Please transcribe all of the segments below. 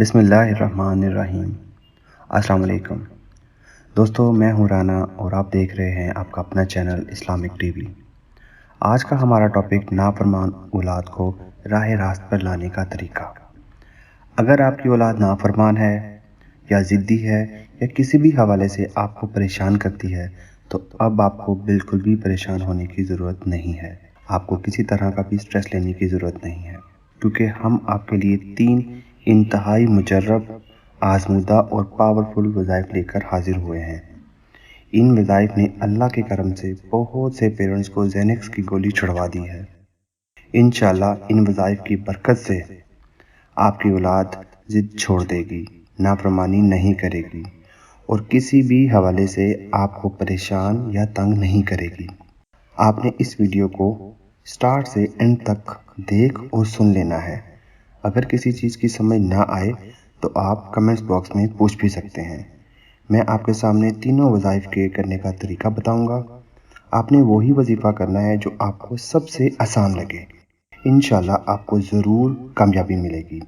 بسم اللہ الرحمن الرحیم۔ السلام علیکم دوستو، میں ہوں رانا اور آپ دیکھ رہے ہیں آپ کا اپنا چینل اسلامک ٹی وی۔ آج کا ہمارا ٹاپک نافرمان اولاد کو راہ راست پر لانے کا طریقہ۔ اگر آپ کی اولاد نافرمان ہے یا ضدی ہے یا کسی بھی حوالے سے آپ کو پریشان کرتی ہے تو اب آپ کو بالکل بھی پریشان ہونے کی ضرورت نہیں ہے۔ آپ کو کسی طرح کا بھی سٹریس لینے کی ضرورت نہیں ہے، کیونکہ ہم آپ کے لیے 3 انتہائی مجرب، آزمودہ اور پاورفل وظائف لے کر حاضر ہوئے ہیں۔ ان وظائف نے اللہ کے کرم سے بہت سے پیرنٹس کو زینکس کی گولی چھڑوا دی ہے۔ انشاءاللہ ان وظائف کی برکت سے آپ کی اولاد ضد چھوڑ دے گی، نافرمانی نہیں کرے گی اور کسی بھی حوالے سے آپ کو پریشان یا تنگ نہیں کرے گی۔ آپ نے اس ویڈیو کو سٹارٹ سے اینڈ تک دیکھ اور سن لینا ہے۔ اگر کسی چیز کی سمجھ نہ آئے تو آپ کمنٹس باکس میں پوچھ بھی سکتے ہیں۔ میں آپ کے سامنے تینوں وظائف کے کرنے کا طریقہ بتاؤں گا۔ آپ نے وہی وظیفہ کرنا ہے جو آپ کو سب سے آسان لگے۔ انشاءاللہ آپ کو ضرور کامیابی ملے گی۔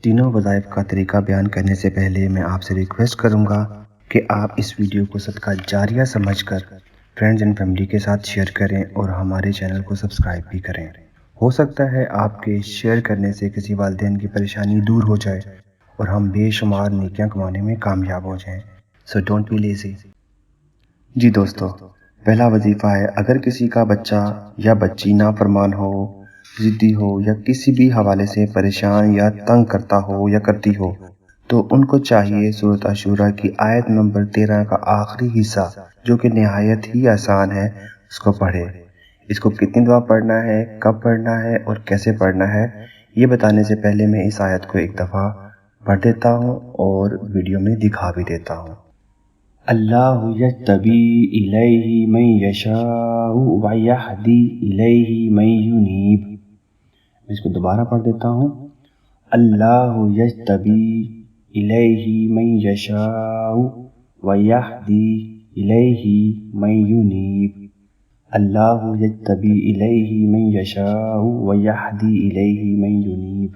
تینوں وظائف کا طریقہ بیان کرنے سے پہلے میں آپ سے ریکویسٹ کروں گا کہ آپ اس ویڈیو کو صدقہ جاریہ سمجھ کر فرینڈز اینڈ فیملی کے ساتھ شیئر کریں اور ہمارے چینل کو سبسکرائب بھی کریں۔ ہو سکتا ہے آپ کے شیئر کرنے سے کسی والدین کی پریشانی دور ہو جائے اور ہم بے شمار نیکیاں کمانے میں کامیاب ہو جائیں۔ So don't be lazy. جی دوستو، پہلا وظیفہ ہے، اگر کسی کا بچہ یا بچی نافرمان ہو، ضدی ہو یا کسی بھی حوالے سے پریشان یا تنگ کرتا ہو یا کرتی ہو تو ان کو چاہیے سورۃ الشورى کی آیت نمبر 13 کا آخری حصہ جو کہ نہایت ہی آسان ہے اس کو پڑھے۔ اس کو کتنی دفعہ پڑھنا ہے، کب پڑھنا ہے اور کیسے پڑھنا ہے یہ بتانے سے پہلے میں اس آیت کو ایک دفعہ پڑھ دیتا ہوں اور ویڈیو میں دکھا بھی دیتا ہوں۔ اللہ یجتبی الیہ من یشاء ویہدی الیہ من ینیب۔ میں اس کو دوبارہ پڑھ دیتا ہوں۔ اللہ یجتبی الیہ من یشاء ویہدی الیہ من ینیب۔ اللہ یجتبی الیہ من یشاء ویہدی الیہ من ینیب۔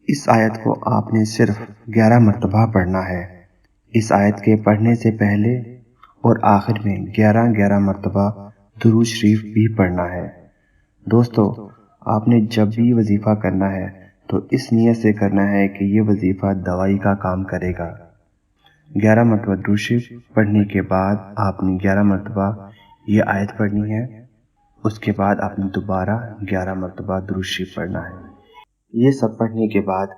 اس آیت کو آپ نے صرف 11 مرتبہ پڑھنا ہے۔ اس آیت کے پڑھنے سے پہلے اور آخر میں 11 مرتبہ درود شریف بھی پڑھنا ہے۔ دوستو، آپ نے جب بھی وظیفہ کرنا ہے تو اس نیت سے کرنا ہے کہ یہ وظیفہ دوائی کا کام کرے گا۔ 11 مرتبہ درود شریف پڑھنے کے بعد آپ نے 11 مرتبہ یہ آیت پڑھنی ہے۔ اس کے بعد آپ نے دوبارہ 11 مرتبہ درود شریف پڑھنا ہے۔ یہ سب پڑھنے کے بعد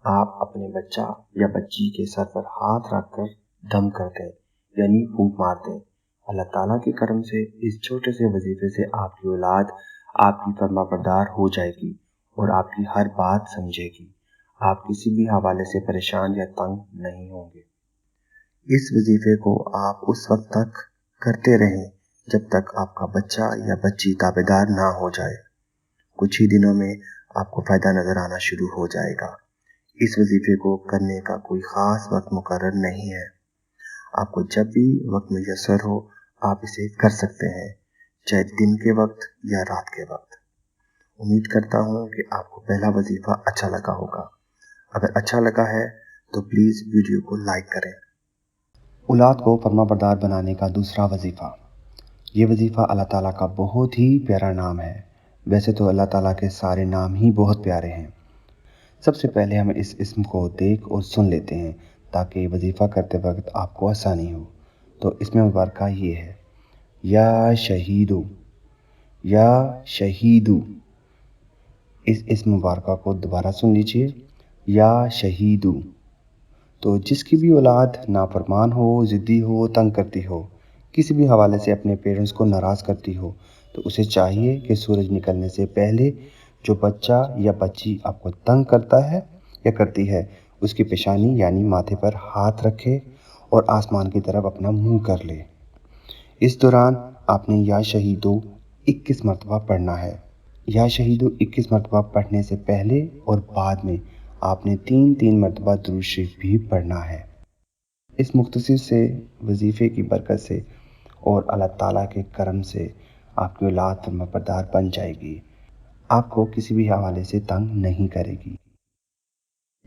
آپ اپنے بچہ یا بچی کے سر پر ہاتھ رکھ کر دم کر دیں، یعنی پھونک مار دیں۔ اللہ تعالیٰ کے کرم سے اس چھوٹے سے وظیفے سے آپ کی اولاد آپ کی فرما بردار ہو جائے گی اور آپ کی ہر بات سمجھے گی۔ آپ کسی بھی حوالے سے پریشان یا تنگ نہیں ہوں گے۔ اس وظیفے کو آپ اس وقت تک کرتے رہیں جب تک آپ کا بچہ یا بچی تابعدار نہ ہو جائے۔ کچھ ہی دنوں میں آپ کو فائدہ نظر آنا شروع ہو جائے گا۔ اس وظیفے کو کرنے کا کوئی خاص وقت مقرر نہیں ہے۔ آپ کو جب بھی وقت میسر ہو آپ اسے کر سکتے ہیں، چاہے دن کے وقت یا رات کے وقت۔ امید کرتا ہوں کہ آپ کو پہلا وظیفہ اچھا لگا ہوگا۔ اگر اچھا لگا ہے تو پلیز ویڈیو کو لائک کریں۔ اولاد کو فرما بردار بنانے کا دوسرا وظیفہ۔ یہ وظیفہ اللہ تعالیٰ کا بہت ہی پیارا نام ہے۔ ویسے تو اللہ تعالیٰ کے سارے نام ہی بہت پیارے ہیں۔ سب سے پہلے ہم اس اسم کو دیکھ اور سن لیتے ہیں تاکہ وظیفہ کرتے وقت آپ کو آسانی ہو۔ تو اسم مبارکہ یہ ہے، یا شہیدو، یا شہیدو۔ اس اسم مبارکہ کو دوبارہ سن لیجئے، یا شہیدو۔ تو جس کی بھی اولاد نافرمان ہو، ضدی ہو، تنگ کرتی ہو، کسی بھی حوالے سے اپنے پیرنٹس کو ناراض کرتی ہو تو اسے چاہیے کہ سورج نکلنے سے پہلے جو بچہ یا بچی آپ کو تنگ کرتا ہے یا کرتی ہے اس کی پیشانی یعنی ماتھے پر ہاتھ رکھے اور آسمان کی طرف اپنا منہ کر لے۔ اس دوران آپ نے یا شہیدو 21 مرتبہ پڑھنا ہے۔ یا شہیدو 21 مرتبہ پڑھنے سے پہلے اور بعد میں آپ نے 3 مرتبہ درود شریف بھی پڑھنا ہے۔ اس مختصر سے وظیفے کی برکت سے اور اللہ تعالیٰ کے کرم سے آپ کی اولاد فرما بردار بن جائے گی، آپ کو کسی بھی حوالے سے تنگ نہیں کرے گی۔